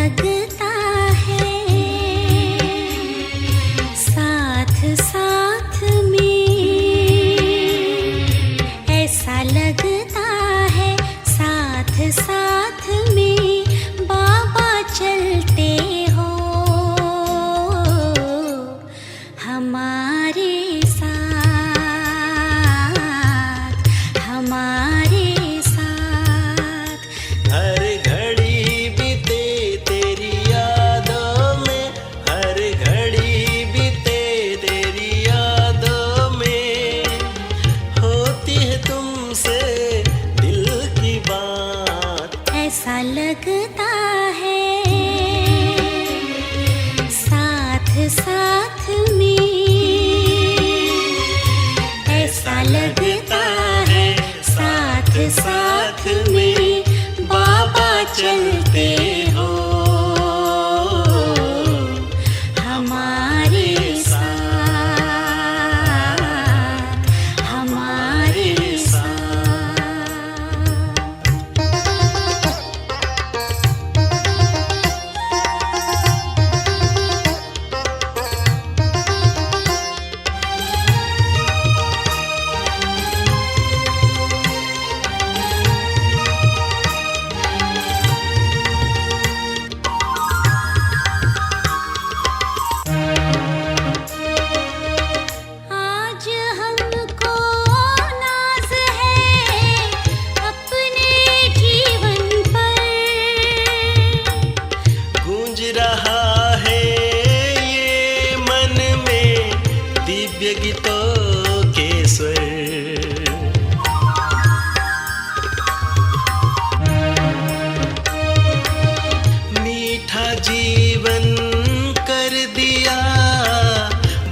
लगता है साथ साथ में, ऐसा लगता है साथ साथ में बाबा चलते हो हमारे साथ, हमारे साथ। हर घड़ी बीते तेरी यादों में, हर घड़ी बीते तेरी यादों में, होती है तुमसे दिल की बात। ऐसा लगता है साथ साथ में, ऐसा लगता है साथ साथ में बाबा चलते हो हमारे साथ, हमारे साथ। आज हमको नाज है अपने जीवन पर, गूंज रहा है ये मन में दिव्य गीतों के स्वर। मीठा जीवन कर दिया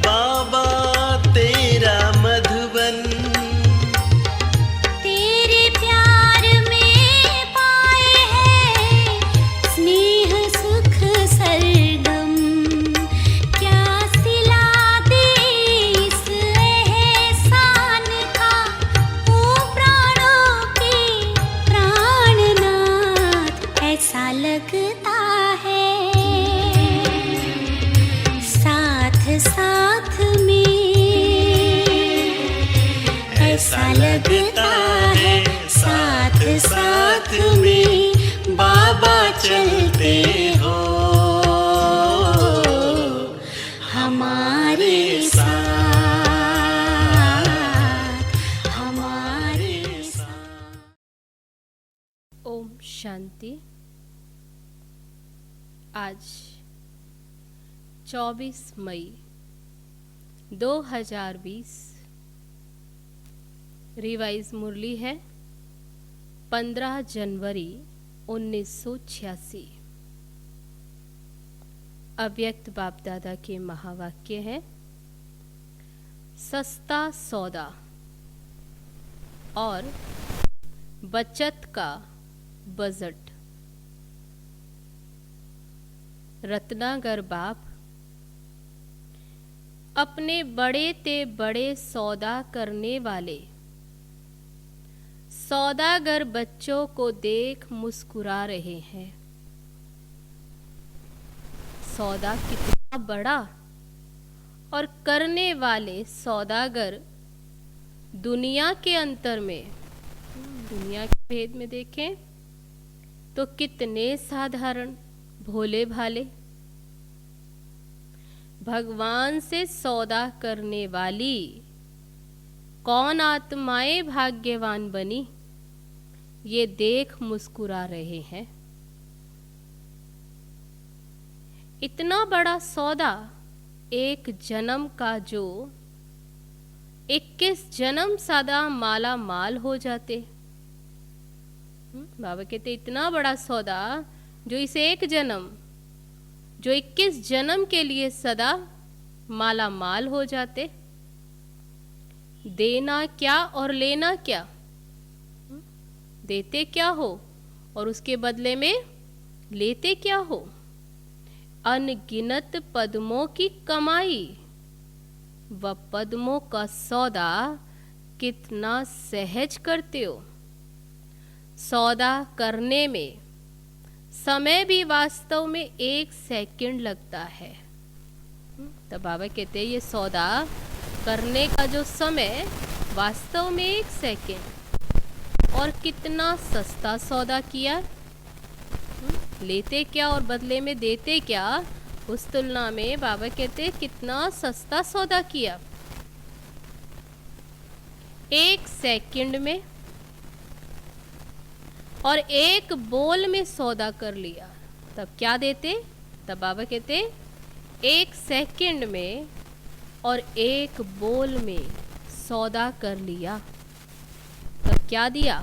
बाबा तेरा मधुबन। तेरे प्यार में पाए हैं स्नेह सुख सरगम। क्या सिला दे इस एहसान का ओ प्राणों के प्राणनाथ। ऐसा लगता है साथ साथ में, ऐसा लगता है साथ साथ में बाबा चलते हो हमारे साथ, हमारे साथ। ओम शांति। आज 24 मई 2020, रिवाइज मुरली है 15 जनवरी 1986। अव्यक्त बाप दादा के महावाक्य है, सस्ता सौदा और बचत का बजट। रत्नागर बाप अपने बड़े ते बड़े सौदा करने वाले सौदागर बच्चों को देख मुस्कुरा रहे हैं। सौदा कितना बड़ा और करने वाले सौदागर दुनिया के अंतर में, दुनिया के भेद में देखें तो कितने साधारण भोले भाले। भगवान से सौदा करने वाली कौन आत्माएं भाग्यवान बनी, ये देख मुस्कुरा रहे हैं। इतना बड़ा सौदा एक जन्म का, जो 21 जन्म सदा माला माल हो जाते। बाबा कहते इतना बड़ा सौदा जो इस एक जन्म, जो 21 जन्म के लिए सदा माला माल हो जाते। देना क्या और लेना क्या, देते क्या हो और उसके बदले में लेते क्या हो। अनगिनत पद्मों की कमाई व पद्मों का सौदा कितना सहज करते हो। सौदा करने में समय भी वास्तव में 1 सेकंड लगता है। तो बाबा कहते हैं ये सौदा करने का जो समय वास्तव में 1 सेकंड, और कितना सस्ता सौदा किया। लेते क्या और बदले में देते क्या, उस तुलना में बाबा कहते कितना सस्ता सौदा किया। 1 सेकंड में और 1 बोल में सौदा कर लिया, तब क्या देते। तब बाबा कहते 1 सेकंड में और 1 बोल में सौदा कर लिया, तब क्या दिया।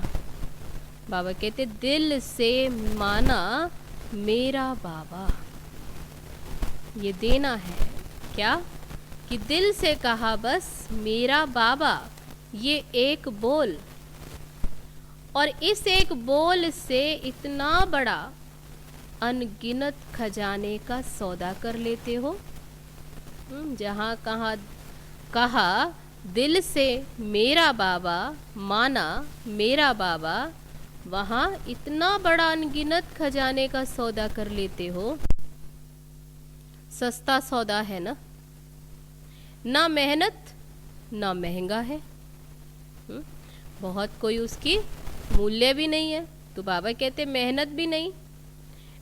बाबा कहते दिल से माना मेरा बाबा। ये देना है क्या, कि दिल से कहा बस मेरा बाबा, ये 1 बोल, और इस 1 बोल से इतना बड़ा अनगिनत खजाने का सौदा कर लेते हो। जहाँ कहा दिल से मेरा बाबा, माना मेरा बाबा, वहाँ इतना बड़ा अनगिनत खजाने का सौदा कर लेते हो। सस्ता सौदा है ना मेहनत ना महंगा है। बहुत कोई उसकी मूल्य भी नहीं है, तो बाबा कहते मेहनत भी नहीं,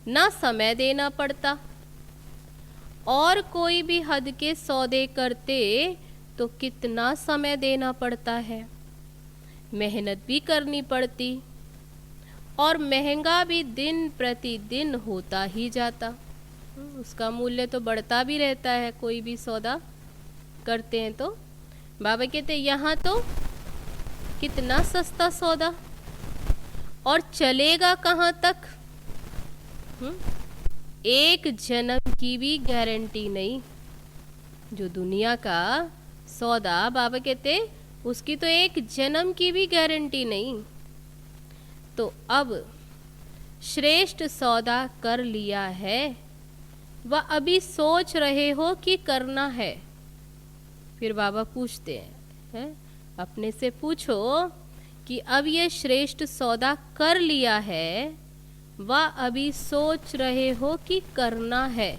ना समय देना पड़ता। और कोई भी हद के सौदे करते तो कितना समय देना पड़ता है, मेहनत भी करनी पड़ती, और महंगा भी दिन प्रतिदिन होता ही जाता। उसका मूल्य तो बढ़ता भी रहता है कोई भी सौदा करते हैं तो। बाबा कहते यहाँ तो कितना सस्ता सौदा, और चलेगा कहाँ तक। 1 जन्म की भी गारंटी नहीं। जो दुनिया का सौदा बाबा कहते उसकी तो 1 जन्म की भी गारंटी नहीं। तो अब श्रेष्ठ सौदा कर लिया है, वह अभी सोच रहे हो कि करना है। फिर बाबा पूछते हैं, अपने से पूछो कि अब ये श्रेष्ठ सौदा कर लिया है, वह अभी सोच रहे हो कि करना है।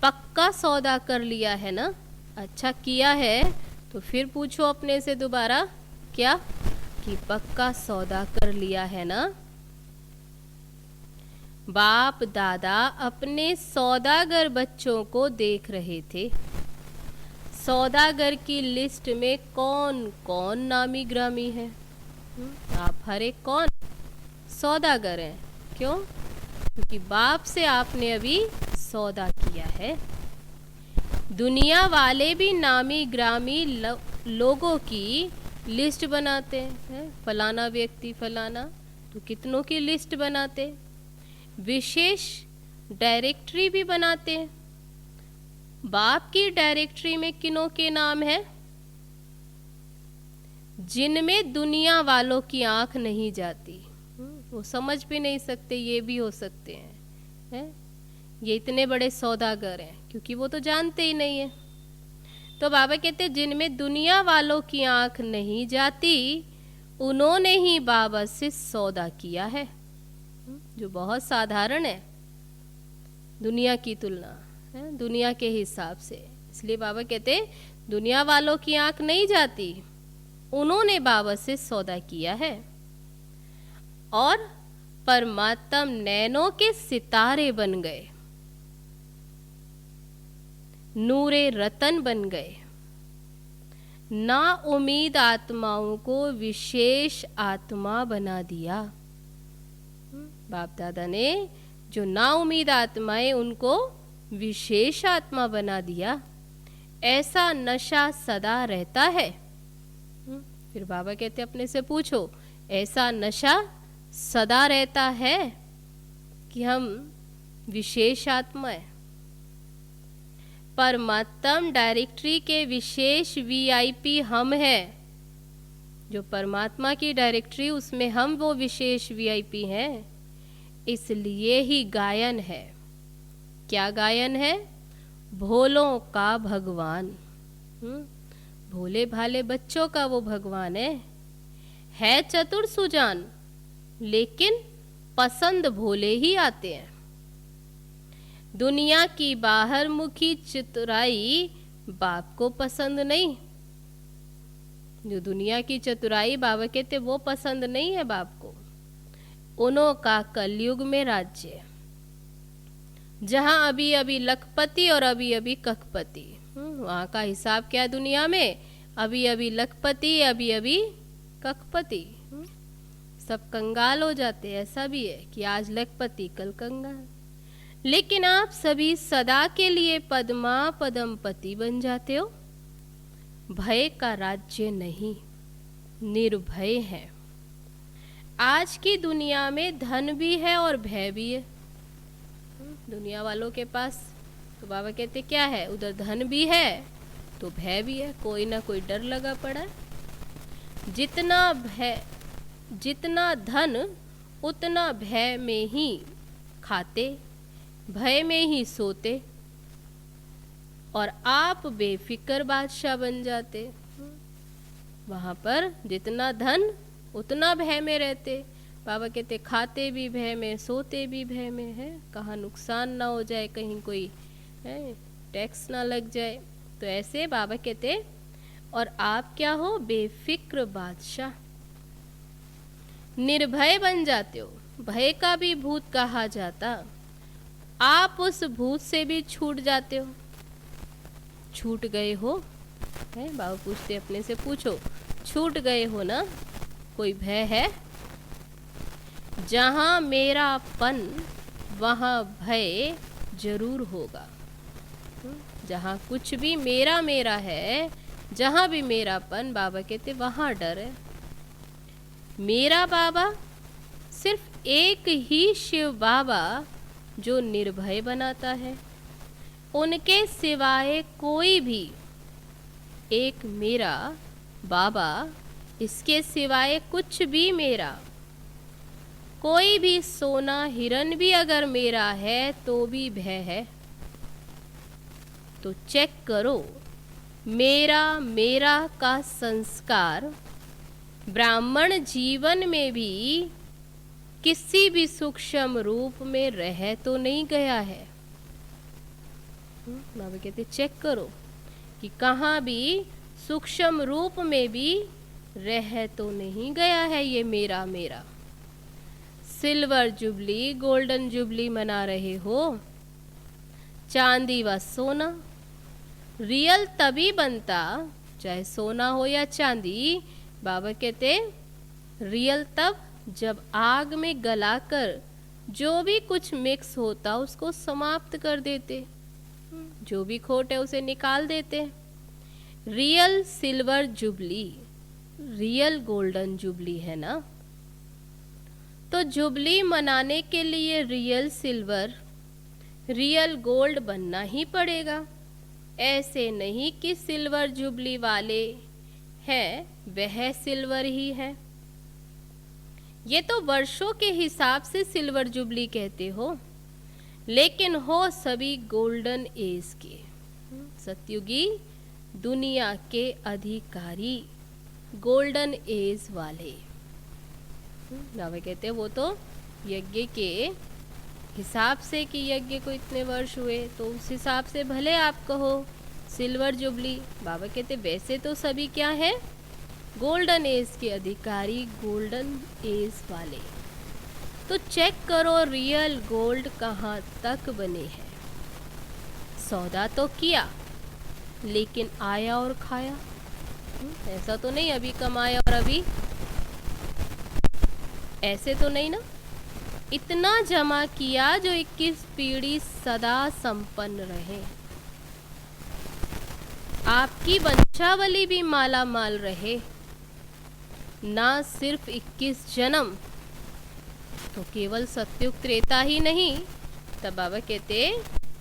पक्का सौदा कर लिया है ना, अच्छा किया है, तो फिर पूछो अपने से दोबारा क्या, कि पक्का सौदा कर लिया है ना। बाप दादा अपने सौदागर बच्चों को देख रहे थे। सौदागर की लिस्ट में कौन कौन नामी ग्रामी है। आप हर एक कौन सौदागर हैं। क्यों, क्योंकि बाप से आपने अभी सौदा किया है। दुनिया वाले भी नामी ग्रामी लोगों की लिस्ट बनाते हैं, फलाना व्यक्ति फलाना, तो कितनों की लिस्ट बनाते, विशेष डायरेक्टरी भी बनाते हैं। बाप की डायरेक्टरी में किनों के नाम है, जिनमें दुनिया वालों की आंख नहीं जाती, वो समझ भी नहीं सकते, ये भी हो सकते हैं, ये इतने बड़े सौदागर हैं, क्योंकि वो तो जानते ही नहीं है। तो बाबा कहते जिनमें दुनिया वालों की आंख नहीं जाती, उन्होंने ही बाबा से सौदा किया है, जो बहुत साधारण है दुनिया की तुलना है, दुनिया के हिसाब से। इसलिए बाबा कहते दुनिया वालों की आंख नहीं जाती, उन्होंने बाबा से सौदा किया है, और परमात्म नैनों के सितारे बन गए, नूरे रतन बन गए। ना उम्मीद आत्माओं को विशेष आत्मा बना दिया। बाप दादा ने जो ना उम्मीद आत्माएं उनको विशेष आत्मा बना दिया। ऐसा नशा सदा रहता है। फिर बाबा कहते अपने से पूछो, ऐसा नशा सदा रहता है कि हम विशेष आत्मा है। परमात्म डायरेक्टरी के विशेष वीआईपी हम हैं। जो परमात्मा की डायरेक्टरी, उसमें हम वो विशेष वीआईपी हैं। इसलिए ही गायन है। क्या गायन है? भोलों का भगवान। भोले भाले बच्चों का वो भगवान है चतुर सुजान, लेकिन पसंद भोले ही आते हैं। दुनिया की बाहर मुखी चतुराई बाप को पसंद नहीं। जो दुनिया की चतुराई बाबा कहते वो पसंद नहीं है बाप को। उन्हों का कलयुग में राज्य है, जहां अभी अभी लखपति और अभी अभी कखपति। वहां का हिसाब क्या है दुनिया में? अभी अभी लखपति, अभी अभी कखपति। सब कंगाल हो जाते हैं। ऐसा भी है कि आज लखपति कल कंगाल। लेकिन आप सभी सदा के लिए पद्मा पदमपति बन जाते हो। भय का राज्य नहीं, निर्भय है। आज की दुनिया में धन भी है और भय भी है। दुनिया वालों के पास तो बाबा कहते क्या है? उधर धन भी है तो भय भी है। कोई ना कोई डर लगा पड़ा है। जितना धन उतना भय में ही खाते, भय में ही सोते, और आप बेफिक्र बादशाह बन जाते। वहां पर जितना धन उतना भय में रहते। बाबा कहते खाते भी भय में, सोते भी भय में है। कहाँ नुकसान ना हो जाए, कहीं कोई टैक्स ना लग जाए। तो ऐसे बाबा कहते और आप क्या हो? बेफिक्र बादशाह, निर्भय बन जाते हो। भय का भी भूत कहा जाता। आप उस भूत से भी छूट जाते हो। छूट गए हो? है बाबा पूछते अपने से, पूछो छूट गए हो ना? कोई भय है? जहां मेरापन वहां भय जरूर होगा। जहां कुछ भी मेरा मेरा है, जहां भी मेरापन, बाबा कहते वहां डर है। मेरा बाबा सिर्फ एक ही शिव बाबा जो निर्भय बनाता है। उनके सिवाय कोई भी एक मेरा बाबा, इसके सिवाय कुछ भी मेरा, कोई भी सोना हिरन भी अगर मेरा है तो भी भय है। तो चेक करो, मेरा मेरा का संस्कार ब्राह्मण जीवन में भी किसी भी सूक्ष्म रूप में रह तो नहीं गया है। बाबा कहते चेक करो कि कहाँ भी सूक्ष्म रूप में भी रह तो नहीं गया है ये मेरा मेरा। सिल्वर जुबली, गोल्डन जुबली मना रहे हो, चांदी व सोना। रियल तभी बनता, चाहे सोना हो या चांदी, बाबा कहते रियल तब जब आग में गलाकर जो भी कुछ मिक्स होता उसको समाप्त कर देते, जो भी खोट है उसे निकाल देते। Real silver jubilee, real golden jubilee है ना। तो जुबली मनाने के लिए रियल सिल्वर, रियल गोल्ड बनना ही पड़ेगा। ऐसे नहीं कि सिल्वर जुबली वाले हैं वह सिल्वर ही है। ये तो वर्षों के हिसाब से सिल्वर जुबली कहते हो, लेकिन हो सभी गोल्डन एज के, सतयुगी दुनिया के अधिकारी, गोल्डन एज वाले। बाबा कहते वो तो यज्ञ के हिसाब से कि यज्ञ को इतने वर्ष हुए तो उस हिसाब से भले आप कहो सिल्वर जुबली। बाबा कहते वैसे तो सभी क्या है? गोल्डन एज के अधिकारी, गोल्डन एज वाले। तो चेक करो रियल गोल्ड कहाँ तक बने हैं। सौदा तो किया लेकिन आया और खाया। ऐसा तो नहीं अभी कमाया और अभी, ऐसे तो नहीं ना। इतना जमा किया जो 21 पीढ़ी सदा संपन्न रहे। आपकी वंशावली भी माला माल रहे, ना सिर्फ 21 जन्म, तो केवल सत्युग त्रेता ही नहीं। तब बाबा कहते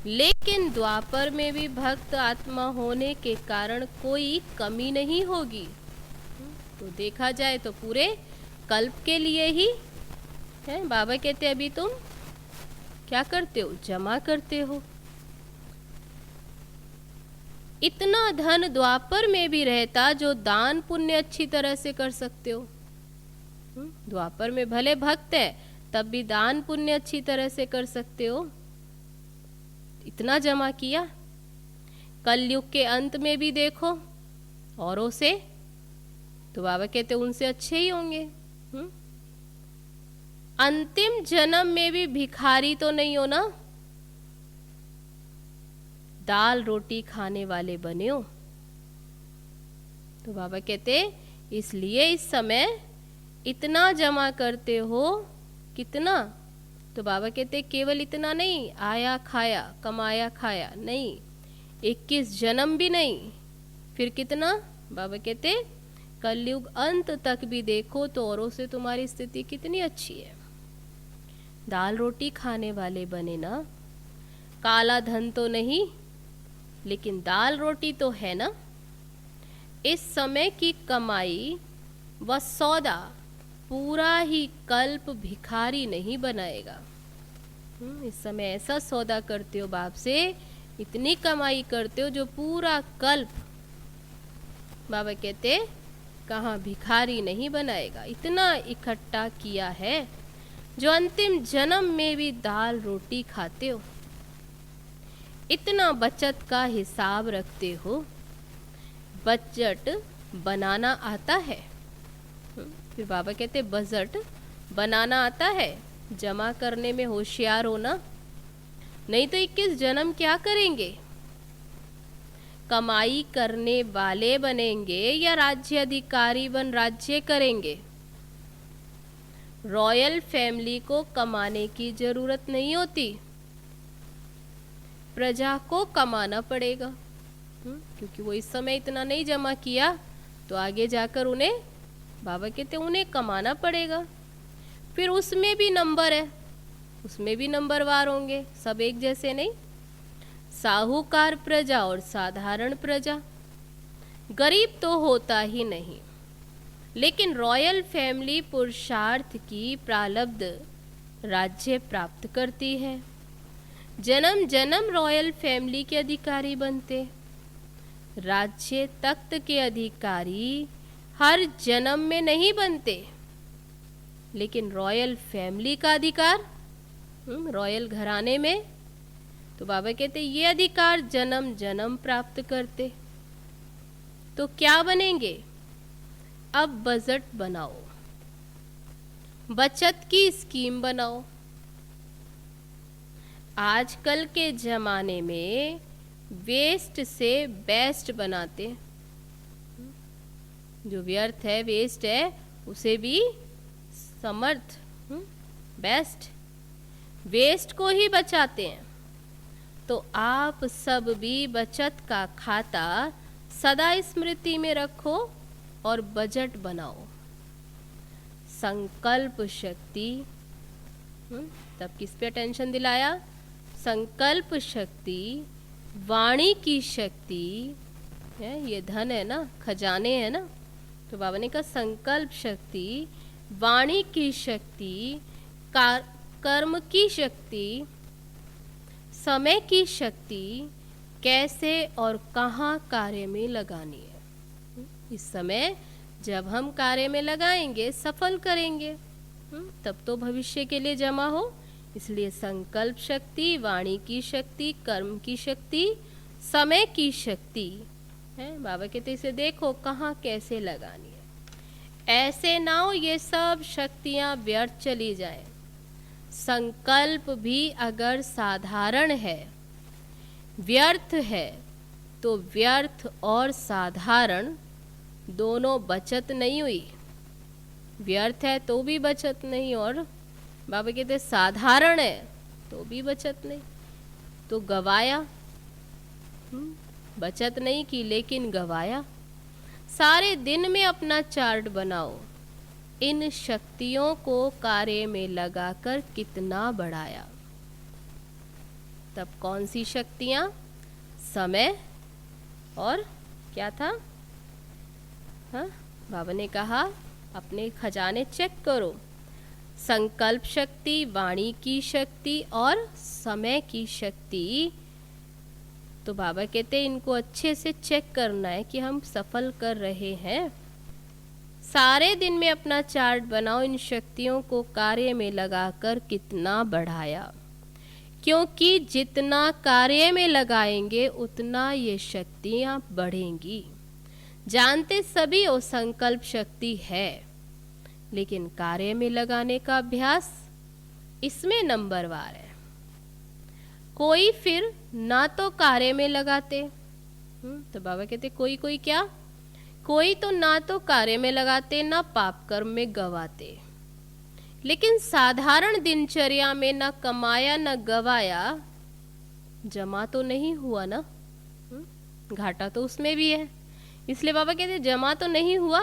लेकिन द्वापर में भी भक्त आत्मा होने के कारण कोई कमी नहीं होगी। तो देखा जाए तो पूरे कल्प के लिए ही है। बाबा कहते अभी तुम क्या करते हो? जमा करते हो। इतना धन द्वापर में भी रहता जो दान पुण्य अच्छी तरह से कर सकते हो। द्वापर में भले भक्त है तब भी दान पुण्य अच्छी तरह से कर सकते हो, इतना जमा किया। कलयुग के अंत में भी देखो औरों से, तो बाबा कहते उनसे अच्छे ही होंगे। अंतिम जन्म में भी भिखारी तो नहीं हो ना, दाल रोटी खाने वाले बने हो। तो बाबा कहते इसलिए इस समय इतना जमा करते हो। कितना? तो बाबा कहते केवल इतना नहीं, आया खाया कमाया खाया नहीं, 21 जन्म भी नहीं, फिर कितना? बाबा कहते कलयुग अंत तक भी देखो तो औरों से तुम्हारी स्थिति कितनी अच्छी है। दाल रोटी खाने वाले बने ना, काला धन तो नहीं लेकिन दाल रोटी तो है ना। इस समय की कमाई व सौदा पूरा ही कल्प भिखारी नहीं बनाएगा। इस समय ऐसा सौदा करते हो बाप से, इतनी कमाई करते हो जो पूरा कल्प, बाबा कहते कहाँ भिखारी नहीं बनाएगा। इतना इकट्ठा किया है जो अंतिम जन्म में भी दाल रोटी खाते हो, इतना बचत का हिसाब रखते हो। बजट बनाना आता है। फिर बाबा कहते बजट बनाना आता है, जमा करने में होशियार हो ना, नहीं तो 21 जन्म क्या करेंगे? कमाई करने वाले बनेंगे या राज्य अधिकारी बन राज्य करेंगे? रॉयल फैमिली को कमाने की जरूरत नहीं होती, प्रजा को कमाना पड़ेगा। क्योंकि वो इस समय इतना नहीं जमा किया तो आगे जाकर उन्हें, बाबा कहते उन्हें कमाना पड़ेगा। फिर उसमें भी नंबर है, उसमें भी नंबरवार होंगे, सब एक जैसे नहीं। साहूकार प्रजा और साधारण प्रजा, गरीब तो होता ही नहीं, लेकिन रॉयल फैमिली पुरुषार्थ की प्रारब्ध राज्य प्राप्त करती है। जन्म जन्म रॉयल फैमिली के अधिकारी बनते, राज्य तख्त के अधिकारी हर जन्म में नहीं बनते, लेकिन रॉयल फैमिली का अधिकार, रॉयल घराने में, तो बाबा कहते ये अधिकार जन्म जन्म प्राप्त करते। तो क्या बनेंगे? अब बजट बनाओ, बचत की स्कीम बनाओ। आजकल के जमाने में वेस्ट से बेस्ट बनाते, जो व्यर्थ है वेस्ट है उसे भी समर्थ बेस्ट, वेस्ट को ही बचाते हैं। तो आप सब भी बचत का खाता सदा स्मृति में रखो और बजट बनाओ। संकल्प शक्ति, तब किस पे अटेंशन दिलाया? संकल्प शक्ति, वाणी की शक्ति है, ये धन है ना, खजाने है ना। तो बाबा ने कहा संकल्प शक्ति, वाणी की शक्ति, कर्म की शक्ति, समय की शक्ति, कैसे और कहाँ कार्य में लगानी है। इस समय जब हम कार्य में लगाएंगे सफल करेंगे, तब तो भविष्य के लिए जमा हो। इसलिए संकल्प शक्ति, वाणी की शक्ति, कर्म की शक्ति, समय की शक्ति है। बाबा कहते इसे देखो कहाँ कैसे लगानी है, ऐसे ना हो ये सब शक्तियाँ व्यर्थ चली जाएं। संकल्प भी अगर साधारण है, व्यर्थ है, तो व्यर्थ और साधारण दोनों बचत नहीं हुई। व्यर्थ है तो भी बचत नहीं, और बाबा कहते साधारण है तो भी बचत नहीं, तो गवाया। बचत नहीं की लेकिन गवाया। सारे दिन में अपना चार्ट बनाओ, इन शक्तियों को कार्य में लगाकर कितना बढ़ाया। तब कौन सी शक्तियाँ? समय और क्या था? हाँ, बाबा ने कहा अपने खजाने चेक करो, संकल्प शक्ति, वाणी की शक्ति और समय की शक्ति। तो बाबा कहते हैं इनको अच्छे से चेक करना है कि हम सफल कर रहे हैं। सारे दिन में अपना चार्ट बनाओ, इन शक्तियों को कार्य में लगाकर कितना बढ़ाया, क्योंकि जितना कार्य में लगाएंगे उतना ये शक्तियाँ बढ़ेंगी। जानते सभी वो संकल्प शक्ति है, लेकिन कार्य में लगाने का अभ्यास इसमें नंबरवार है। कोई फिर ना तो कार्य में लगाते, तो बाबा कहते कोई क्या, कोई तो ना तो कार्य में लगाते ना पाप कर्म में गवाते, लेकिन साधारण दिनचर्या में ना कमाया ना गवाया, जमा तो नहीं हुआ ना, घाटा तो उसमें भी है। इसलिए बाबा कहते जमा तो नहीं हुआ।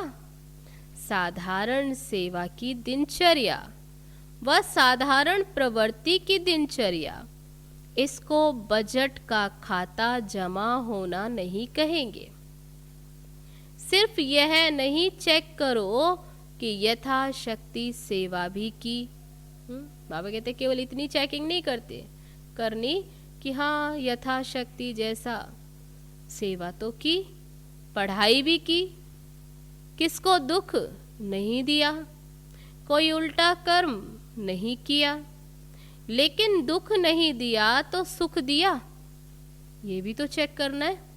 साधारण सेवा की दिनचर्या व साधारण प्रवृत्ति की दिनचर्या, इसको बजट का खाता जमा होना नहीं कहेंगे। सिर्फ यह नहीं चेक करो कि यथाशक्ति सेवा भी की। बाबा कहते केवल इतनी चेकिंग नहीं करनी कि हाँ यथाशक्ति जैसा सेवा तो की, पढ़ाई भी की, किसको दुख नहीं दिया, कोई उल्टा कर्म नहीं किया, लेकिन दुख नहीं दिया तो सुख दिया, ये भी तो चेक करना है।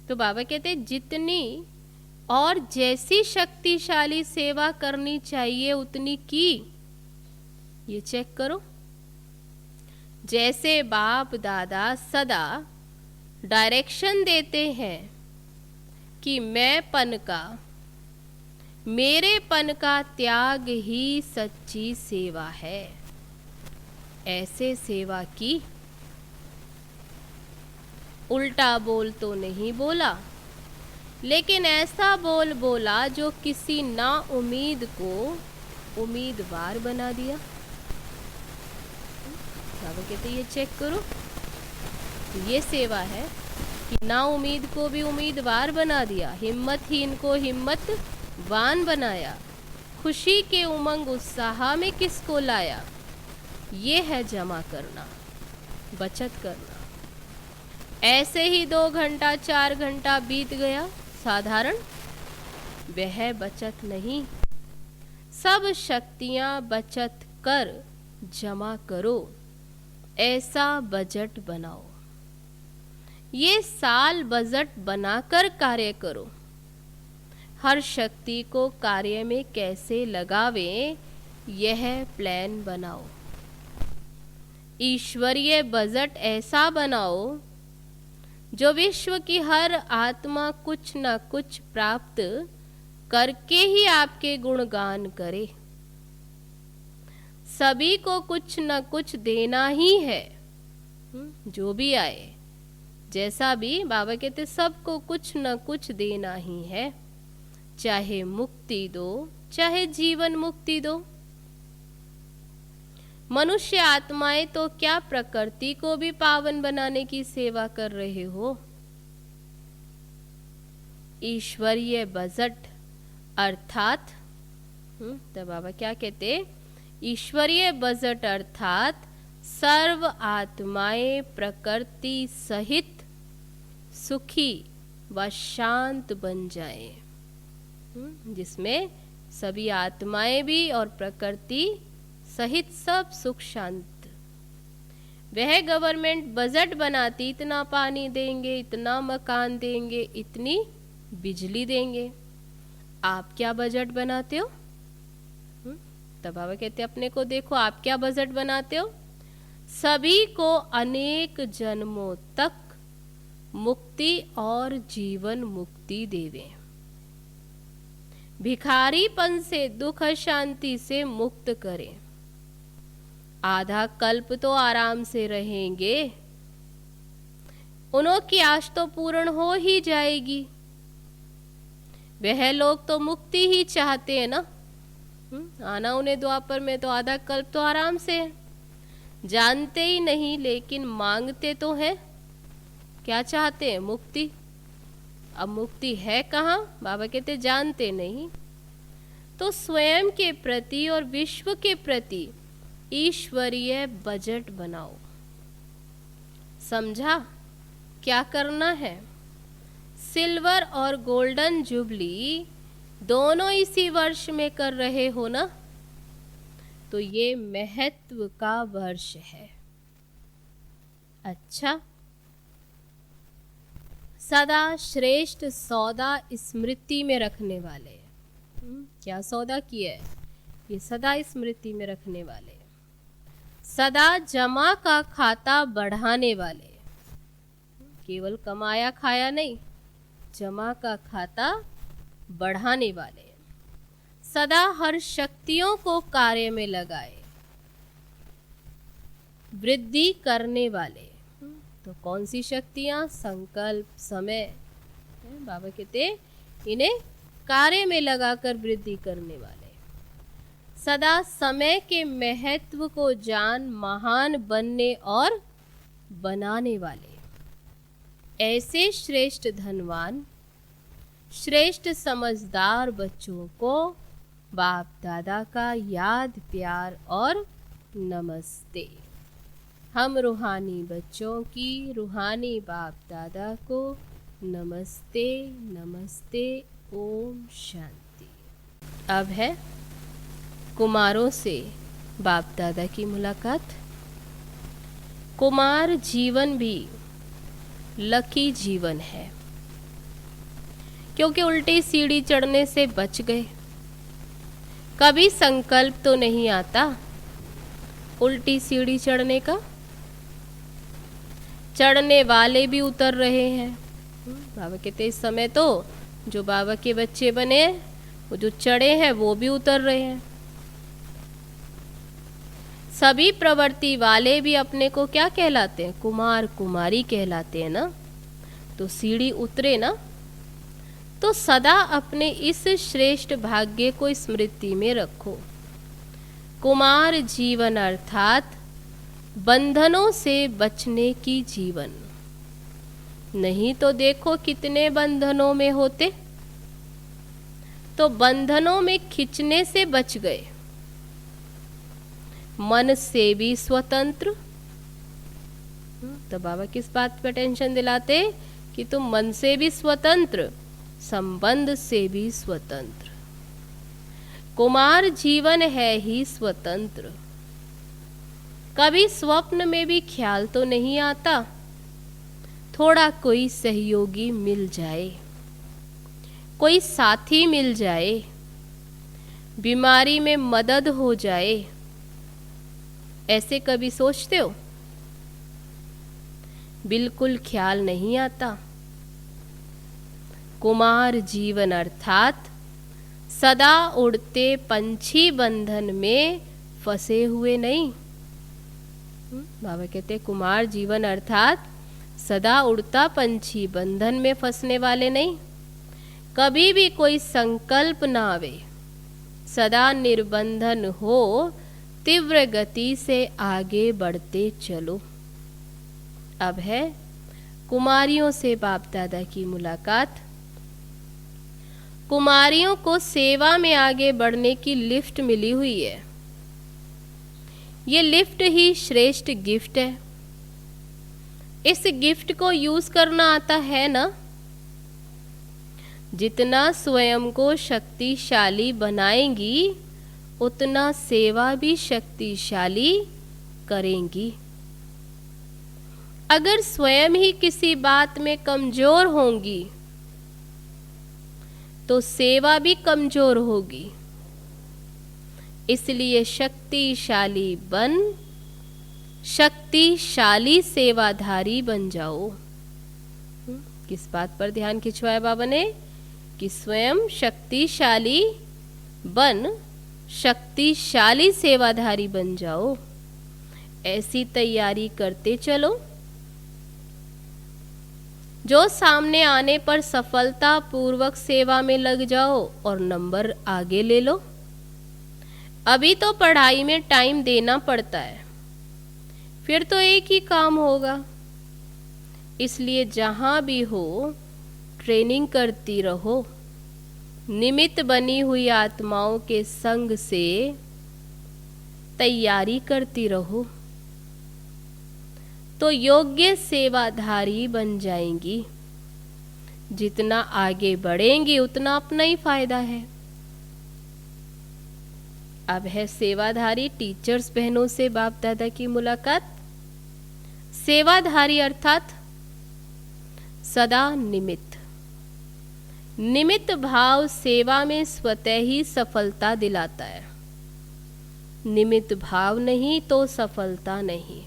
तो बाबा कहते जितनी और जैसी शक्तिशाली सेवा करनी चाहिए उतनी की, ये चेक करो। जैसे बाप दादा सदा डायरेक्शन देते हैं कि मैंपन का, मेरेपन का त्याग ही सच्ची सेवा है, ऐसे सेवा की। उल्टा बोल तो नहीं बोला, लेकिन ऐसा बोल बोला जो किसी ना उम्मीद को उम्मीदवार बना दिया। बाबा कहते ये चेक करो, ये सेवा है कि ना उम्मीद को भी उम्मीदवार बना दिया, हिम्मतहीन को हिम्मतवान बनाया, खुशी के उमंग उत्साह में किसको लाया। ये है जमा करना, बचत करना। ऐसे ही 2 घंटा 4 घंटा बीत गया साधारण, वह बचत नहीं। सब शक्तियां बचत कर जमा करो, ऐसा बजट बनाओ। ये साल बजट बनाकर कार्य करो। हर शक्ति को कार्य में कैसे लगावें, यह प्लान बनाओ। ईश्वरीय बजट ऐसा बनाओ जो विश्व की हर आत्मा कुछ न कुछ प्राप्त करके ही आपके गुणगान करे। सभी को कुछ न कुछ देना ही है, जो भी आए जैसा भी, बाबा कहते सबको कुछ न कुछ देना ही है। चाहे मुक्ति दो, चाहे जीवन मुक्ति दो। मनुष्य आत्माएं तो क्या प्रकृति को भी पावन बनाने की सेवा कर रहे हो। ईश्वरीय बजट अर्थात तो बाबा क्या कहते, ईश्वरीय बजट अर्थात सर्व आत्माएं प्रकृति सहित सुखी व शांत बन जाएं, जिसमें सभी आत्माएं भी और प्रकृति सहित सब सुख शांत। वह गवर्नमेंट बजट बनाती, इतना पानी देंगे, इतना मकान देंगे, इतनी बिजली देंगे। आप क्या बजट बनाते हो? तब बाबा कहते अपने को देखो, आप क्या बजट बनाते हो? सभी को अनेक जन्मों तक मुक्ति और जीवन मुक्ति देवे, भिखारीपन से दुख शांति से मुक्त करें। आधा कल्प तो आराम से रहेंगे, उन्हों की आश तो पूर्ण हो ही जाएगी। वह लोग तो मुक्ति ही चाहते हैं ना। आना उन्हें द्वापर में तो आधा कल्प तो आराम से है, जानते ही नहीं लेकिन मांगते तो है। क्या चाहते हैं? मुक्ति। अब मुक्ति है कहाँ? बाबा कहते जानते नहीं। तो स्वयं के प्रति और विश्व के प्रति ईश्वरीय बजट बनाओ। समझा क्या करना है? सिल्वर और गोल्डन जुबली दोनों इसी वर्ष में कर रहे हो ना, तो ये महत्व का वर्ष है। अच्छा, सदा श्रेष्ठ सौदा स्मृति में रखने वाले। क्या सौदा किया है? ये सदा स्मृति में रखने वाले, सदा जमा का खाता बढ़ाने वाले। केवल कमाया खाया नहीं, जमा का खाता बढ़ाने वाले, सदा हर शक्तियों को कार्य में लगाए, वृद्धि करने वाले। तो कौन सी शक्तियां? संकल्प, समय। बाबा कहते इन्हें कार्य में लगाकर वृद्धि करने वाले, सदा समय के महत्व को जान महान बनने और बनाने वाले। ऐसे श्रेष्ठ धनवान, श्रेष्ठ समझदार बच्चों को बाप दादा का याद, प्यार और नमस्ते। हम रूहानी बच्चों की रूहानी बाप दादा को नमस्ते नमस्ते। ओम शांति। अब है कुमारों से बाप दादा की मुलाकात। कुमार जीवन भी लकी जीवन है, क्योंकि उल्टी सीढ़ी चढ़ने से बच गए। कभी संकल्प तो नहीं आता उल्टी सीढ़ी चढ़ने का। चढ़ने वाले भी उतर रहे हैं। बाबा कहते इस समय तो जो बाबा के बच्चे बने, वो जो चढ़े हैं वो भी उतर रहे हैं। सभी प्रवृत्ति वाले भी अपने को क्या कहलाते हैं? कुमार कुमारी कहलाते हैं ना। तो सीढ़ी उतरे ना, तो सदा अपने इस श्रेष्ठ भाग्य को स्मृति में रखो। कुमार जीवन अर्थात बंधनों से बचने की जीवन। नहीं तो देखो कितने बंधनों में होते, तो बंधनों में खिंचने से बच गए। मन से भी स्वतंत्र। तो बाबा किस बात पे टेंशन दिलाते कि तुम मन से भी स्वतंत्र, संबंध से भी स्वतंत्र। कुमार जीवन है ही स्वतंत्र। कभी स्वप्न में भी ख्याल तो नहीं आता थोड़ा कोई सहयोगी मिल जाए, कोई साथी मिल जाए, बीमारी में मदद हो जाए। ऐसे कभी सोचते हो? बिल्कुल ख्याल नहीं आता। कुमार जीवन अर्थात सदा उड़ते पंछी बंधन में फंसे हुए नहीं। बाबा कहते कुमार जीवन अर्थात सदा उड़ता पंछी बंधन में फंसने वाले नहीं। कभी भी कोई संकल्प ना आवे, सदा निर्बंधन हो, तीव्र गति से आगे बढ़ते चलो। अब है कुमारियों से बाप दादा की मुलाकात। कुमारियों को सेवा में आगे बढ़ने की लिफ्ट मिली हुई है। ये लिफ्ट ही श्रेष्ठ गिफ्ट है। इस गिफ्ट को यूज करना आता है ना? जितना स्वयं को शक्तिशाली बनाएंगी, उतना सेवा भी शक्तिशाली करेंगी। अगर स्वयं ही किसी बात में कमजोर होंगी, तो सेवा भी कमजोर होगी। इसलिए शक्तिशाली बन शक्तिशाली सेवाधारी बन जाओ। किस बात पर ध्यान खिंचवाया बाबा ने? कि स्वयं शक्तिशाली बन शक्तिशाली सेवाधारी बन जाओ। ऐसी तैयारी करते चलो। जो सामने आने पर सफलता पूर्वक सेवा में लग जाओ और नंबर आगे ले लो। अभी तो पढ़ाई में टाइम देना पड़ता है, फिर तो एक ही काम होगा। इसलिए जहाँ भी हो ट्रेनिंग करती रहो। निमित्त बनी हुई आत्माओं के संग से तैयारी करती रहो, तो योग्य सेवाधारी बन जाएंगी। जितना आगे बढ़ेंगे उतना अपना ही फायदा है। अब है सेवाधारी टीचर्स बहनों से बाप दादा की मुलाकात। सेवाधारी अर्थात सदा निमित्त। निमित्त भाव सेवा में स्वतः ही सफलता दिलाता है। निमित्त भाव नहीं तो सफलता नहीं।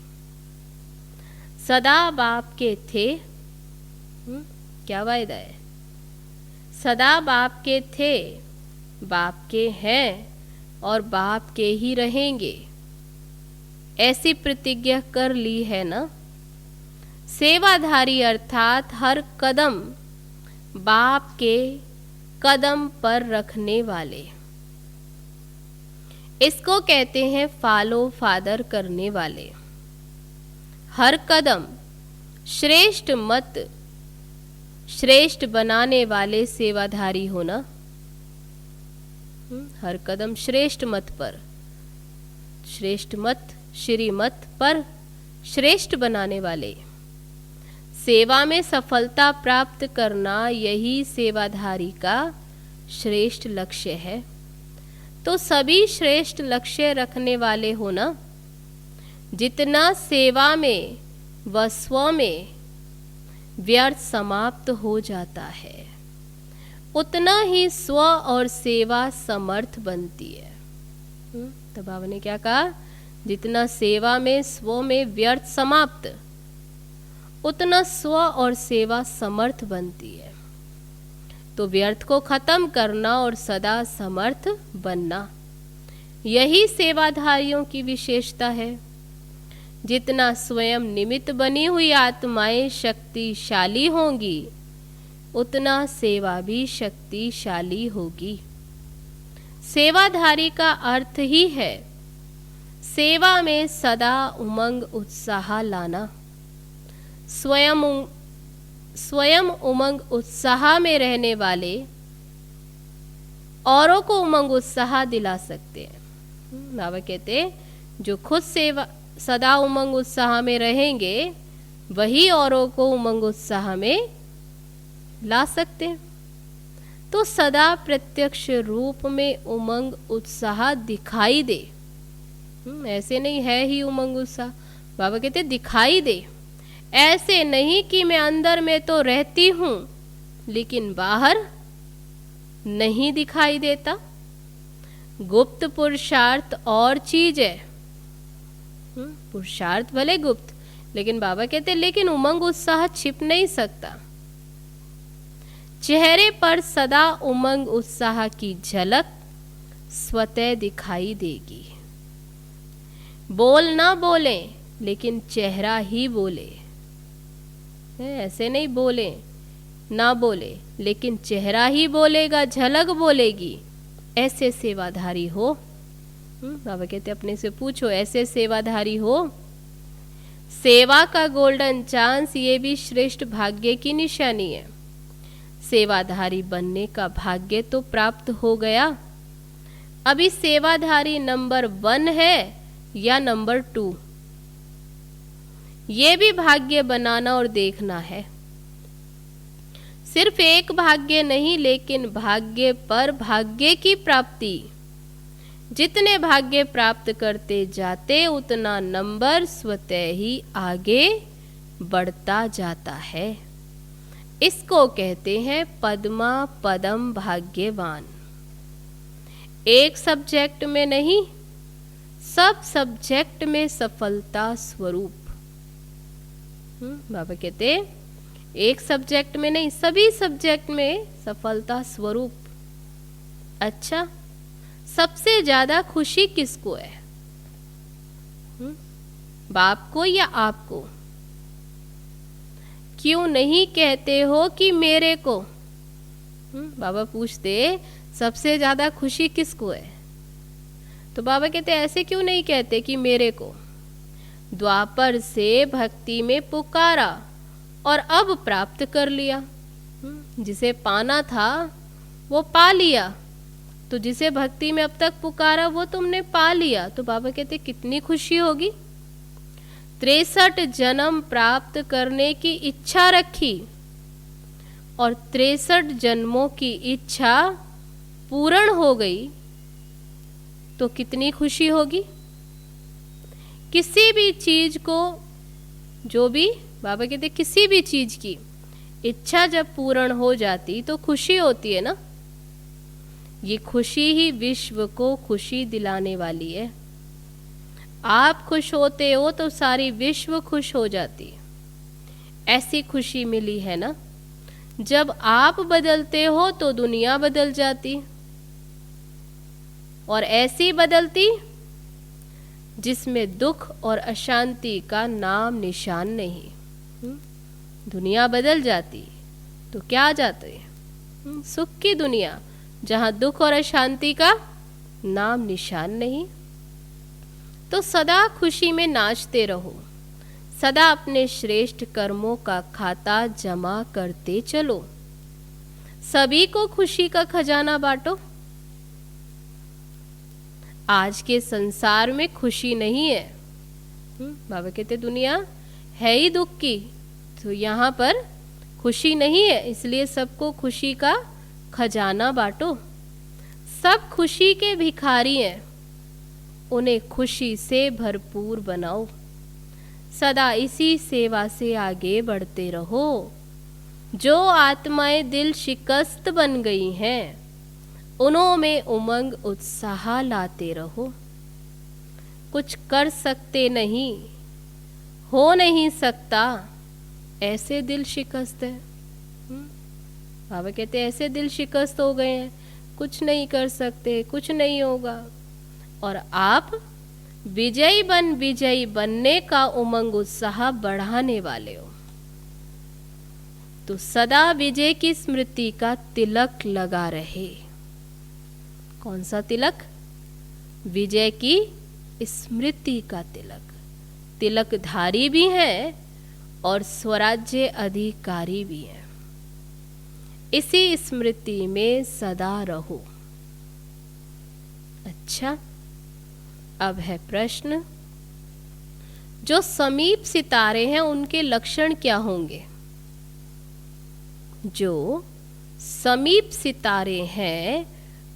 सदा बाप के थे, क्या वायदा है? सदा बाप के थे, बाप के हैं और बाप के ही रहेंगे, ऐसी प्रतिज्ञा कर ली है ना। सेवाधारी अर्थात हर कदम बाप के कदम पर रखने वाले, इसको कहते हैं फॉलो फादर करने वाले। हर कदम श्रेष्ठ मत श्रेष्ठ बनाने वाले सेवाधारी होना। हर कदम श्रेष्ठ मत पर, श्रेष्ठ मत श्री मत पर श्रेष्ठ बनाने वाले। सेवा में सफलता प्राप्त करना यही सेवाधारी का श्रेष्ठ लक्ष्य है। तो सभी श्रेष्ठ लक्ष्य रखने वाले होना। जितना सेवा में व स्व में व्यर्थ समाप्त हो जाता है, उतना ही स्व और सेवा समर्थ बनती है। तो बाबा ने क्या कहा? जितना सेवा में स्व में व्यर्थ समाप्त, उतना स्व और सेवा समर्थ बनती है। तो व्यर्थ को खत्म करना और सदा समर्थ बनना, यही सेवाधारियों की विशेषता है। जितना स्वयं निमित्त बनी हुई आत्माएं शक्तिशाली होंगी, उतना सेवा भी शक्तिशाली होगी। सेवाधारी का अर्थ ही है सेवा में सदा उमंग उत्साह लाना। स्वयं उमंग उत्साह में रहने वाले औरों को उमंग उत्साह दिला सकते हैं। बाबा कहते जो खुद सेवा सदा उमंग उत्साह में रहेंगे, वही औरों को उमंग उत्साह में ला सकते हैं। तो सदा प्रत्यक्ष रूप में उमंग उत्साह दिखाई दे। ऐसे नहीं है ही उमंग उत्साह, बाबा कहते दिखाई दे। ऐसे नहीं कि मैं अंदर में तो रहती हूं लेकिन बाहर नहीं दिखाई देता। गुप्त पुरुषार्थ और चीज है। पुरुषार्थ भले गुप्त, लेकिन बाबा कहते लेकिन उमंग उत्साह छिप नहीं सकता। चेहरे पर सदा उमंग उत्साह की झलक स्वतः दिखाई देगी। बोल ना बोले लेकिन चेहरा ही बोले। ऐसे नहीं बोले ना बोले लेकिन चेहरा ही बोलेगा, झलक बोलेगी। ऐसे सेवाधारी हो। बाबा कहते अपने से पूछो, ऐसे सेवाधारी हो। सेवा का गोल्डन चांस ये भी श्रेष्ठ भाग्य की निशानी है। सेवाधारी बनने का भाग्य तो प्राप्त हो गया। अभी सेवाधारी नंबर 1 है या नंबर 2, ये भी भाग्य बनाना और देखना है। सिर्फ एक भाग्य नहीं, लेकिन भाग्य पर भाग्य की प्राप्ति। जितने भाग्य प्राप्त करते जाते, उतना नंबर स्वतः ही आगे बढ़ता जाता है। इसको कहते हैं पद्मा पदम भाग्यवान। एक सब्जेक्ट में नहीं, सब सब्जेक्ट में सफलता स्वरूप। बाबा कहते एक सब्जेक्ट में नहीं, सभी सब्जेक्ट में सफलता स्वरूप। अच्छा, सबसे ज्यादा खुशी किसको है? बाप को या आपको? क्यों नहीं कहते हो कि मेरे को? बाबा पूछते सबसे ज्यादा खुशी किसको है? तो बाबा कहते ऐसे क्यों नहीं कहते कि मेरे को? द्वापर से भक्ति में पुकारा और अब प्राप्त कर लिया। जिसे पाना था वो पा लिया, तो जिसे भक्ति में अब तक पुकारा वो तुमने पा लिया। तो बाबा कहते कितनी खुशी होगी। 63 जन्म प्राप्त करने की इच्छा रखी, और 63 जन्मों की इच्छा पूर्ण हो गई तो कितनी खुशी होगी। किसी भी चीज को, जो भी बाबा कहते किसी भी चीज की इच्छा जब पूर्ण हो जाती तो खुशी होती है ना। ये खुशी ही विश्व को खुशी दिलाने वाली है। आप खुश होते हो तो सारी विश्व खुश हो जाती है। ऐसी खुशी मिली है ना। जब आप बदलते हो तो दुनिया बदल जाती, और ऐसी बदलती जिसमें दुख और अशांति का नाम निशान नहीं। दुनिया बदल जाती तो क्या आ जाते, सुख की दुनिया जहां दुख और अशांति का नाम निशान नहीं। तो सदा खुशी में नाचते रहो, सदा अपने श्रेष्ठ कर्मों का खाता जमा करते चलो, सभी को खुशी का खजाना बांटो। आज के संसार में खुशी नहीं है। बाबा कहते दुनिया है ही दुख की, तो यहाँ पर खुशी नहीं है, इसलिए सबको खुशी का खजाना बांटो। सब खुशी के भिखारी हैं, उन्हें खुशी से भरपूर बनाओ। सदा इसी सेवा से आगे बढ़ते रहो। जो आत्माएं दिल शिकस्त बन गई हैं, उन्हों में उमंग उत्साह लाते रहो। कुछ कर सकते नहीं, हो नहीं सकता, ऐसे दिल शिकस्त है। बाबा कहते ऐसे दिल शिकस्त हो गए हैं, कुछ नहीं कर सकते, कुछ नहीं होगा। और आप विजयी बनने का उमंग उत्साह बढ़ाने वाले हो। तो सदा विजय की स्मृति का तिलक लगा रहे। कौन सा तिलक? विजय की स्मृति का तिलक। तिलकधारी भी हैं और स्वराज्य अधिकारी भी हैं। इसी स्मृति में सदा रहो। अच्छा, अब है प्रश्न, जो समीप सितारे हैं उनके लक्षण क्या होंगे? जो समीप सितारे हैं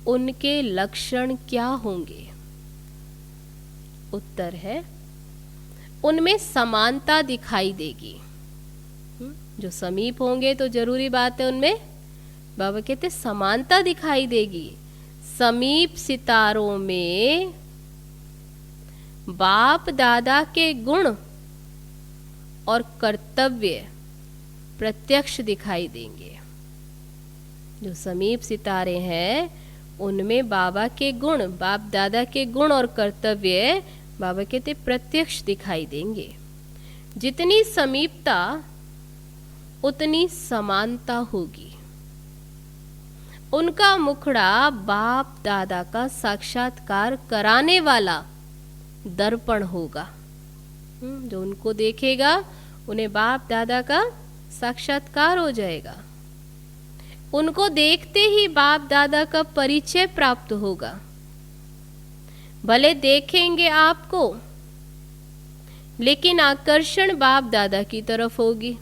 उनके लक्षण क्या होंगे? उत्तर है उनमें समानता दिखाई देगी। जो समीप होंगे तो जरूरी बात है उनमें, बाबा कहते समानता दिखाई देगी। समीप सितारों में बाप दादा के गुण और कर्तव्य प्रत्यक्ष दिखाई देंगे। जो समीप सितारे हैं उनमें बाबा के गुण, बाप दादा के गुण और कर्तव्य बाबा कहते प्रत्यक्ष दिखाई देंगे। जितनी समीपता उतनी समानता होगी। उनका मुखड़ा बाप दादा का साक्षात्कार कराने वाला दर्पण होगा। जो उनको देखेगा उन्हें बाप दादा का साक्षात्कार हो जाएगा। उनको देखते ही बाप दादा का परिचय प्राप्त होगा। भले देखेंगे आपको, लेकिन आकर्षण बाप दादा की तरफ होगी।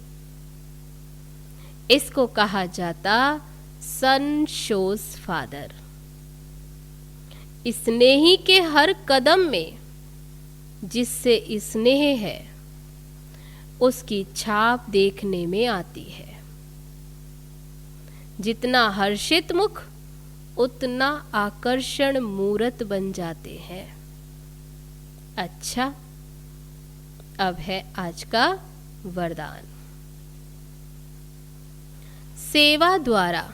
इसको कहा जाता सन शोज फादर। स्नेही के हर कदम में जिससे स्नेह है उसकी छाप देखने में आती है। जितना हर्षित मुख उतना आकर्षण मूर्त बन जाते हैं। अच्छा, अब है आज का वरदान। सेवा द्वारा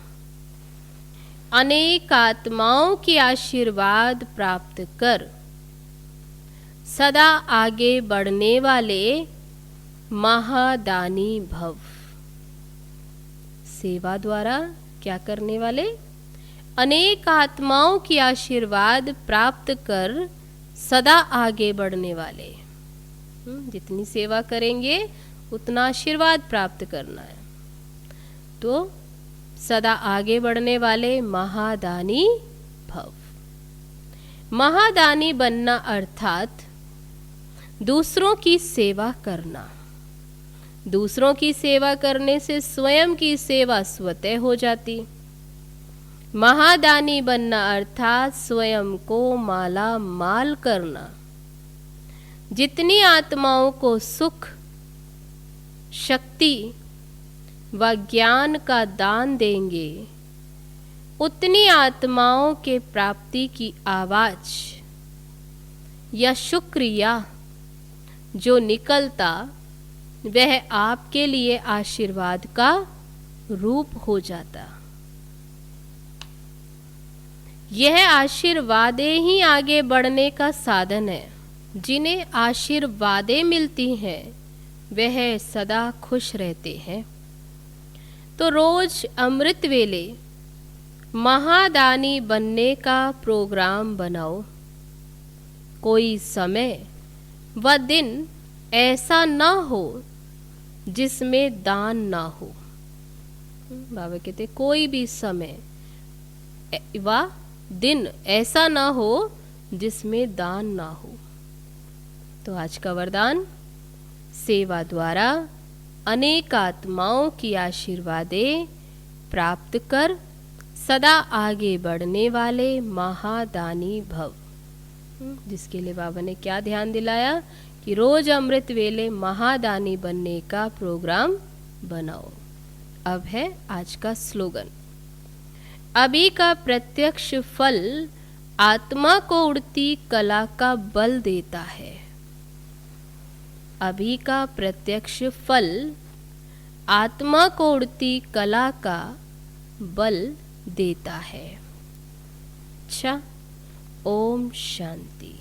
अनेक आत्माओं के आशीर्वाद प्राप्त कर सदा आगे बढ़ने वाले महादानी भव। सेवा द्वारा क्या करने वाले? अनेक आत्माओं की आशीर्वाद प्राप्त कर सदा आगे बढ़ने वाले। जितनी सेवा करेंगे उतना आशीर्वाद प्राप्त करना है। तो सदा आगे बढ़ने वाले महादानी भव। महादानी बनना अर्थात दूसरों की सेवा करना, दूसरों की सेवा करने से स्वयं की सेवा स्वतः हो जाती। महादानी बनना अर्थात स्वयं को माला माल करना। जितनी आत्माओं को सुख, शक्ति व ज्ञान का दान देंगे, उतनी आत्माओं के प्राप्ति की आवाज या शुक्रिया जो निकलता वह आपके लिए आशीर्वाद का रूप हो जाता। यह आशीर्वादें ही आगे बढ़ने का साधन है। जिन्हें आशीर्वादें मिलती हैं वह सदा खुश रहते हैं। तो रोज अमृत वेले महादानी बनने का प्रोग्राम बनाओ। कोई समय व दिन ऐसा न हो जिसमें दान ना हो। बाबा कहते कोई भी समय व दिन ऐसा ना हो जिसमें दान ना हो। तो आज का वरदान, सेवा द्वारा अनेक आत्माओं की आशीर्वादें प्राप्त कर सदा आगे बढ़ने वाले महादानी भव। जिसके लिए बाबा ने क्या ध्यान दिलाया कि रोज अमृत वेले महादानी बनने का प्रोग्राम बनाओ। अब है आज का स्लोगन। अभी का प्रत्यक्ष फल आत्मा को उड़ती कला का बल देता है। अभी का प्रत्यक्ष फल आत्मा को उड़ती कला का बल देता है। अच्छा, ओम शांति।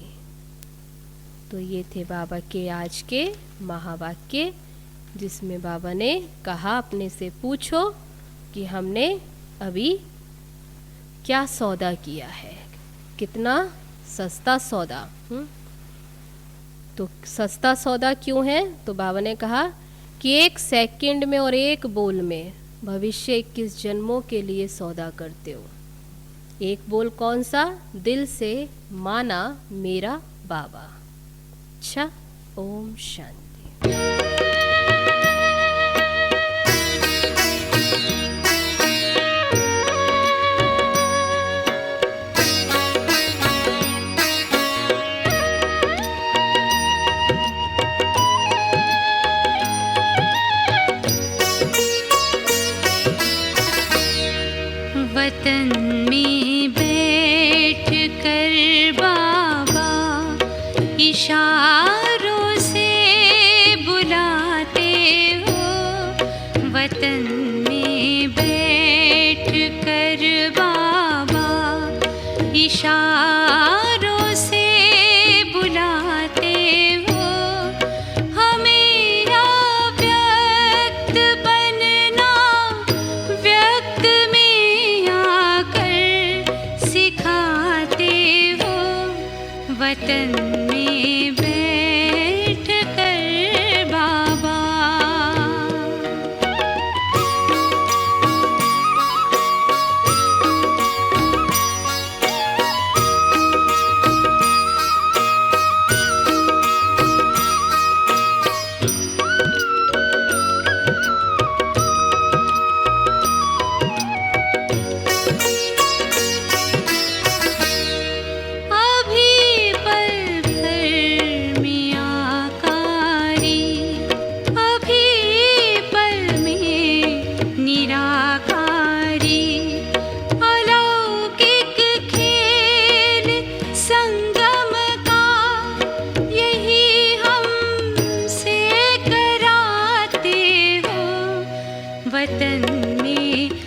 तो ये थे बाबा के आज के महावाक्य, जिसमें बाबा ने कहा अपने से पूछो कि हमने अभी क्या सौदा किया है, कितना सस्ता सौदा। तो सस्ता सौदा क्यों है? तो बाबा ने कहा कि 1 सेकंड में और 1 बोल में भविष्य 21 जन्मों के लिए सौदा करते हो। 1 बोल कौन सा? दिल से माना मेरा बाबा। अच्छा, ओम शांति।